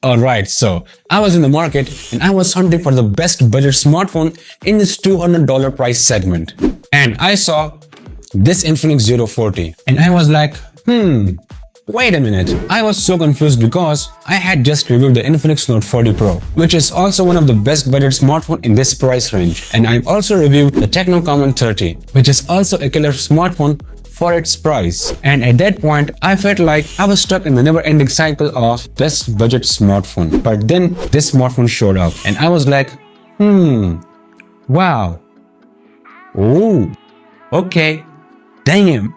Alright, so I was in the market and I was hunting for the best budget smartphone in this $200 price segment. And I saw this Infinix Zero 40 and I was like, wait a minute. I was so confused because I had just reviewed the Infinix Note 40 Pro, which is also one of the best budget smartphone in this price range. And I've also reviewed the Tecno Common 30, which is also a killer smartphone for its price. And at that point, I felt like I was stuck in the never-ending cycle of best budget smartphone. But then this smartphone showed up and I was like, wow. Oh, okay. Damn.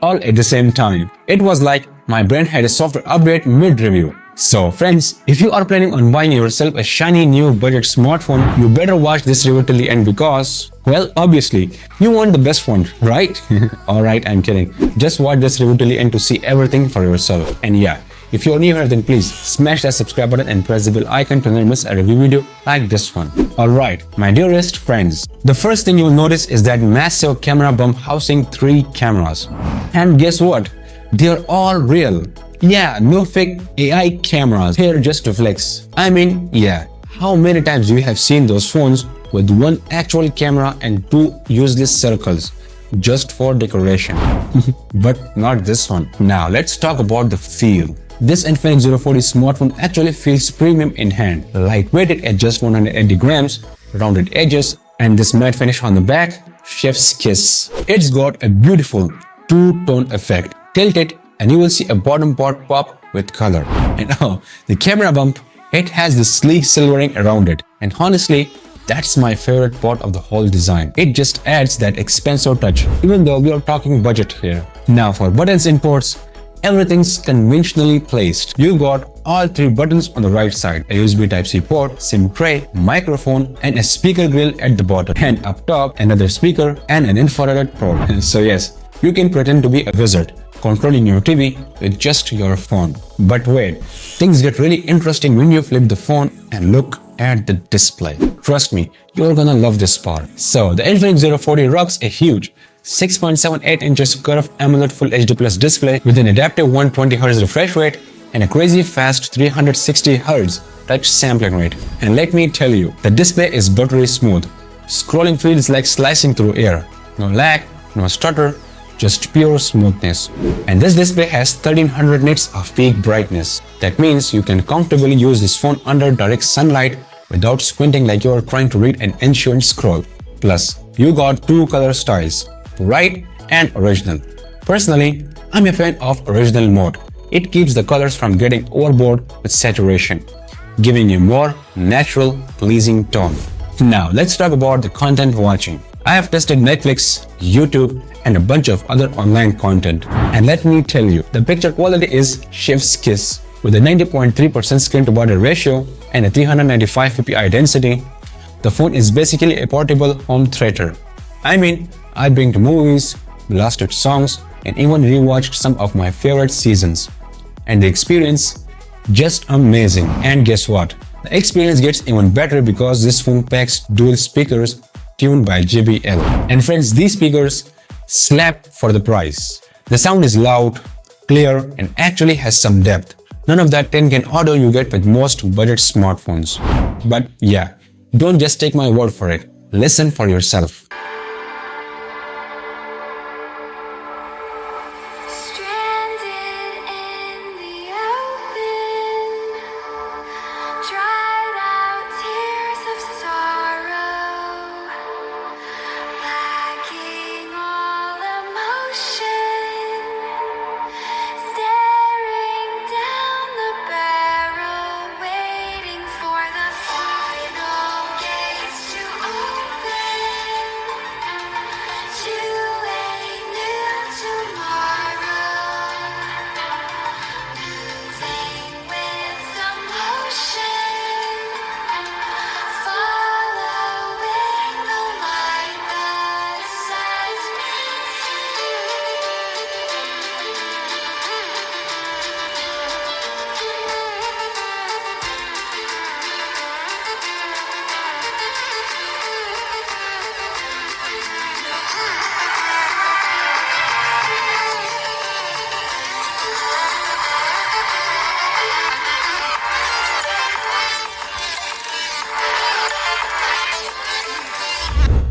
All at the same time. It was like my brain had a software update mid-review. So friends, if you are planning on buying yourself a shiny new budget smartphone, you better watch this review till the end because, well, obviously, you want the best one, right? Alright, I'm kidding. Just watch this review till the end to see everything for yourself. And yeah, if you're new here, then please smash that subscribe button and press the bell icon to never miss a review video like this one. Alright, my dearest friends, the first thing you'll notice is that massive camera bump housing 3 cameras. And guess what? They're all real. Yeah, no fake AI cameras here just to flex. I mean, yeah, how many times you have seen those phones with one actual camera and 2 useless circles just for decoration? But not this one. Now let's talk about the feel. This Infinix Zero 40 smartphone actually feels premium in hand, lightweighted at just 180 grams, rounded edges, and this matte finish on the back, chef's kiss. It's got a beautiful two-tone effect. Tilt it and you will see a bottom part pop with color. And oh, the camera bump, it has this sleek silvering around it. And honestly, that's my favorite part of the whole design. It just adds that expensive touch, even though we are talking budget here. Now for buttons and ports, everything's conventionally placed. You got all 3 buttons on the right side, a USB Type-C port, SIM tray, microphone, and a speaker grill at the bottom. And up top, another speaker and an infrared port. And so yes, you can pretend to be a wizard, controlling your TV with just your phone. But wait, things get really interesting when you flip the phone and look at the display. Trust me, you're gonna love this part. So the Infinix Zero 40 rocks a huge 6.78 inches curved AMOLED Full HD Plus display with an adaptive 120Hz refresh rate and a crazy fast 360Hz touch sampling rate. And let me tell you, the display is buttery smooth. Scrolling feels like slicing through air. No lag, no stutter, just pure smoothness. And this display has 1300 nits of peak brightness. That means you can comfortably use this phone under direct sunlight without squinting like you're trying to read an ancient scroll. Plus, you got 2 color styles, bright and original. Personally, I'm a fan of original mode. It keeps the colors from getting overboard with saturation, giving a more natural, pleasing tone. Now, let's talk about the content watching. I have tested Netflix, YouTube, and a bunch of other online content. And let me tell you, the picture quality is chef's kiss. With a 90.3% screen to body ratio and a 395 ppi density, the phone is basically a portable home theater. I mean, I've been to movies, blasted songs, and even rewatched some of my favorite seasons. And the experience, just amazing. And guess what? The experience gets even better because this phone packs dual speakers tuned by JBL. And friends, these speakers slap for the price. The sound is loud, clear, and actually has some depth. None of that 10K audio you get with most budget smartphones. But yeah, don't just take my word for it. Listen for yourself.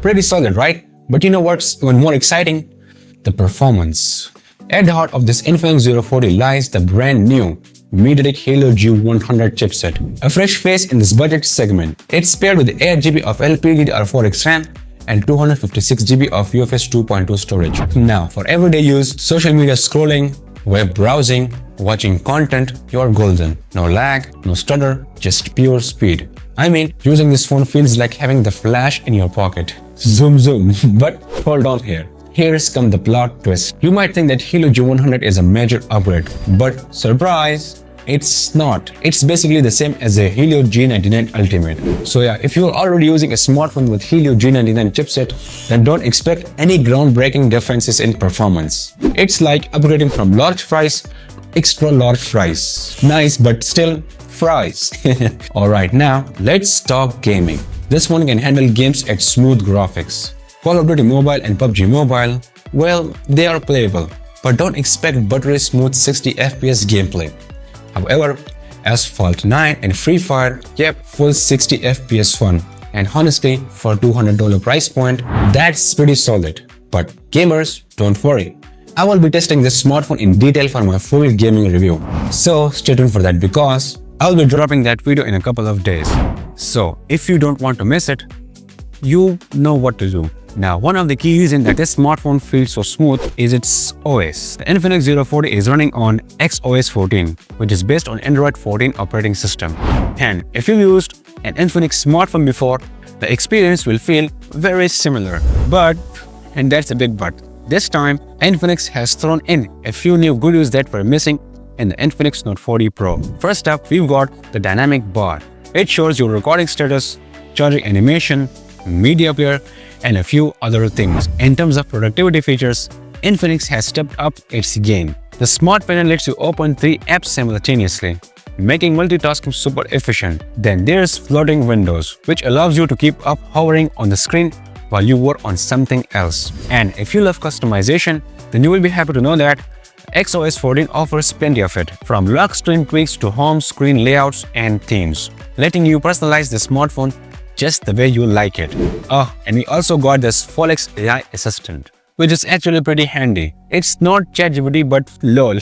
Pretty solid, right? But you know what's even more exciting? The performance. At the heart of this Infinix Zero 40 lies the brand new MediaTek Helio G100 chipset, a fresh face in this budget segment. It's paired with 8GB of LPDDR4X RAM and 256GB of UFS 2.2 storage. Now, for everyday use, social media scrolling, web browsing, watching content, you're golden. No lag, no stutter, just pure speed. I mean, using this phone feels like having the flash in your pocket. Zoom zoom. But hold on here. Here's come the plot twist. You might think that Helio G100 is a major upgrade, but surprise, it's not. It's basically the same as a Helio G99 Ultimate. So yeah, if you're already using a smartphone with Helio G99 chipset, then don't expect any groundbreaking differences in performance. It's like upgrading from large fries, extra large fries. Nice, but still fries. Alright, now let's talk gaming. This one can handle games at smooth graphics. Call of Duty Mobile and PUBG Mobile, well, they are playable, but don't expect buttery smooth 60 FPS gameplay. However, Asphalt 9 and Free Fire, yep, full 60 FPS fun. And honestly, for $200 price point, that's pretty solid. But gamers, don't worry. I will be testing this smartphone in detail for my full gaming review. So stay tuned for that because I'll be dropping that video in a couple of days. So if you don't want to miss it, you know what to do. Now, one of the key reasons that this smartphone feels so smooth is its OS. The Infinix Zero 40 is running on XOS 14, which is based on Android 14 operating system. And if you've used an Infinix smartphone before, the experience will feel very similar. But, and that's a big but, this time Infinix has thrown in a few new goodies that were missing in the Infinix Note 40 Pro. First up, we've got the dynamic bar. It shows your recording status, charging animation, media player, and a few other things. In terms of productivity features, Infinix has stepped up its game. The Smart Panel lets you open 3 apps simultaneously, making multitasking super efficient. Then there's floating windows, which allows you to keep up hovering on the screen while you work on something else. And if you love customization, then you will be happy to know that XOS 14 offers plenty of it, from lock screen tweaks to home screen layouts and themes, letting you personalize the smartphone just the way you like it. Oh, and we also got this Folex AI assistant, which is actually pretty handy. It's not ChatGPT, but lol,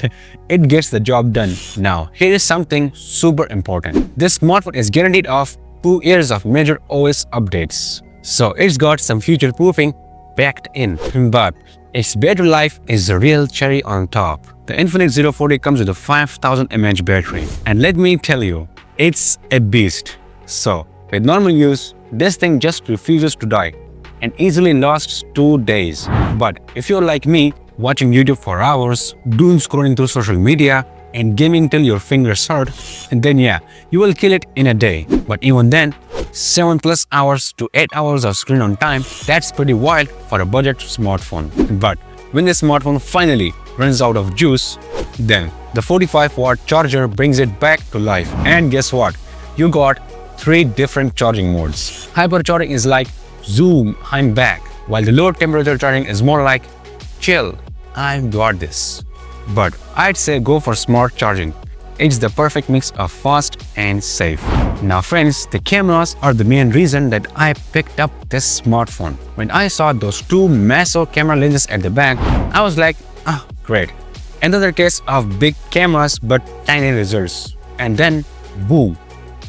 it gets the job done. Now, here is something super important. This smartphone is guaranteed of 2 years of major OS updates. So it's got some future proofing backed in. But its battery life is the real cherry on top. The Infinix Zero 40 comes with a 5000 mAh battery. And let me tell you, it's a beast. So, with normal use, this thing just refuses to die and easily lasts 2 days. But if you're like me, watching YouTube for hours, doom scrolling through social media, and gaming till your fingers hurt, then yeah, you will kill it in a day. But even then, 7+ hours to 8 hours of screen on time, that's pretty wild for a budget smartphone. But when the smartphone finally runs out of juice, then the 45-watt charger brings it back to life. And guess what? You got 3 different charging modes. Hypercharging is like, zoom, I'm back, while the low temperature charging is more like, chill, I've got this. But I'd say go for smart charging. It's the perfect mix of fast and safe. Now friends, the cameras are the main reason that I picked up this smartphone. When I saw those 2 massive camera lenses at the back, I was like, ah, great. Another case of big cameras but tiny results. And then, boom,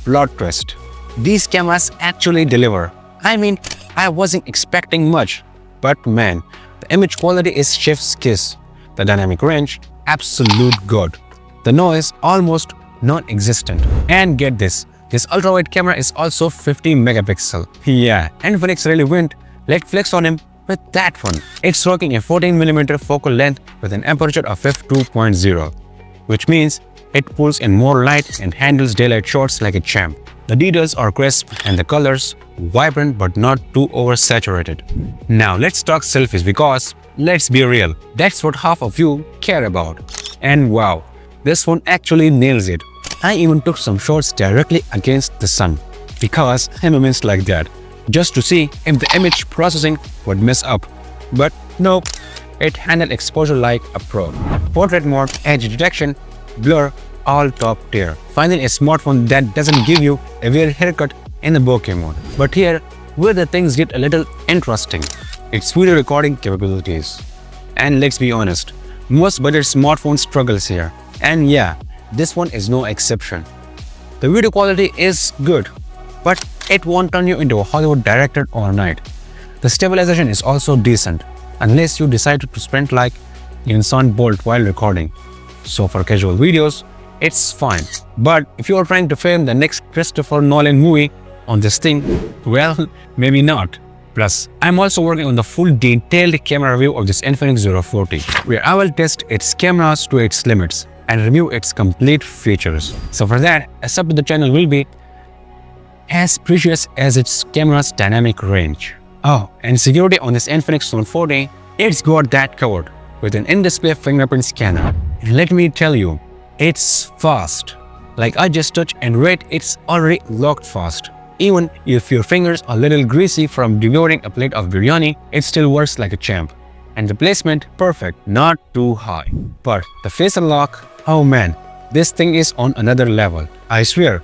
plot twist. These cameras actually deliver. I mean, I wasn't expecting much, but man, the image quality is chef's kiss. The dynamic range, absolute good. The noise, almost non-existent. And get this ultra-wide camera is also 50 megapixel. Yeah, Infinix really went let flex on him with that one. It's rocking a 14mm focal length with an aperture of f2.0, which means it pulls in more light and handles daylight shots like a champ. The details are crisp and the colors vibrant but not too oversaturated. Now let's talk selfies because, let's be real, that's what half of you care about. And wow, this phone actually nails it. I even took some shots directly against the sun because I'm a mess like that, just to see if the image processing would mess up. But nope, it handled exposure like a pro. Portrait mode, edge detection, blur, all top tier. Finally, a smartphone that doesn't give you a weird haircut in the bokeh mode. But here, where the things get a little interesting. Its video recording capabilities. And let's be honest, most budget smartphones struggles here. And yeah, this one is no exception. The video quality is good, but it won't turn you into a Hollywood director overnight. The stabilization is also decent, unless you decide to sprint like Usain Bolt while recording. So for casual videos, it's fine. But if you are trying to film the next Christopher Nolan movie on this thing, well, maybe not. Plus, I'm also working on the full detailed camera review of this Infinix Zero 40, where I will test its cameras to its limits and review its complete features. So for that, a sub to the channel will be as precious as its camera's dynamic range. Oh, and security on this Infinix Zero 40, it's got that covered with an in-display fingerprint scanner. And let me tell you, it's fast. Like I just touched and read, it's already locked fast. Even if your fingers are a little greasy from devouring a plate of biryani, it still works like a champ. And the placement, perfect, not too high. But the face unlock, oh man, this thing is on another level. I swear,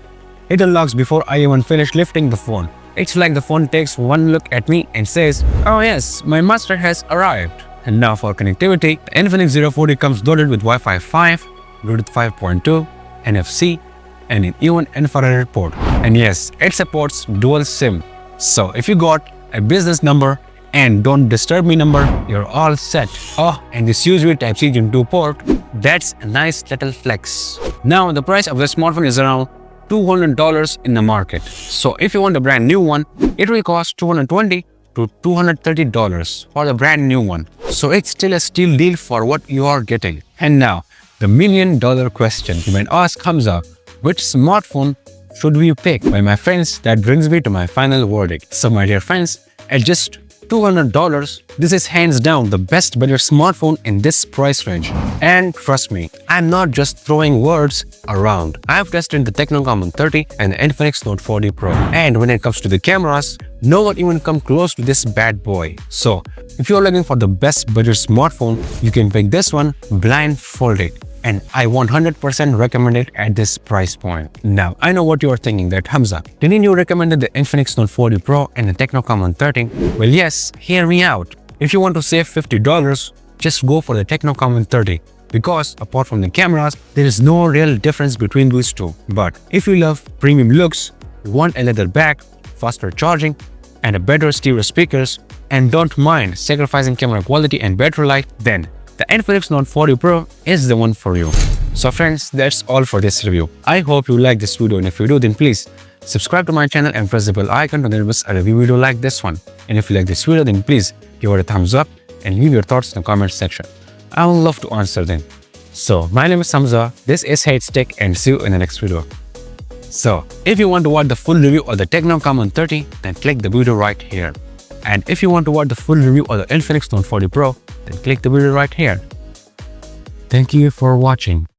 it unlocks before I even finish lifting the phone. It's like the phone takes one look at me and says, oh yes, my master has arrived. And now for connectivity, the Infinix Zero 40 comes loaded with Wi-Fi 5, Bluetooth 5.2, NFC, and an even infrared port. And yes, it supports dual SIM. So if you got a business number and don't disturb me number, you're all set. Oh, and this USB Type-C Gen 2 port, that's a nice little flex. Now the price of the smartphone is around $200 in the market. So if you want a brand new one, it will cost $220 to $230 for the brand new one. So it's still a steal deal for what you are getting. And now, the $1,000,000 question you might ask comes up, which smartphone should we pick? By my friends, that brings me to my final verdict. So my dear friends, at just $200, this is hands down the best budget smartphone in this price range. And trust me, I'm not just throwing words around. I've tested the Tecno Common 30 and the Infinix Note 40 Pro. And when it comes to the cameras, no one even come close to this bad boy. So if you're looking for the best budget smartphone, you can pick this one blindfolded. And I 100% recommend it at this price point. Now, I know what you're thinking, that Hamza, didn't you recommend the Infinix Note 40 Pro and the Tecno Common 30? Well, yes, hear me out. If you want to save $50, just go for the Tecno Common 30. Because apart from the cameras, there is no real difference between these two. But if you love premium looks, you want a leather back, faster charging, and a better stereo speakers, and don't mind sacrificing camera quality and battery life, then the Infinix Note 40 Pro is the one for you. So friends, that's all for this review. I hope you like this video, and if you do, then please subscribe to my channel and press the bell icon to never miss a review video like this one. And if you like this video, then please give it a thumbs up and leave your thoughts in the comment section. I would love to answer them. So my name is Hamza, this is Hates Tech, and see you in the next video. So if you want to watch the full review of the Tecno Common 30, then click the video right here. And if you want to watch the full review of the Infinix Note 40 Pro, then click the video right here. Thank you for watching.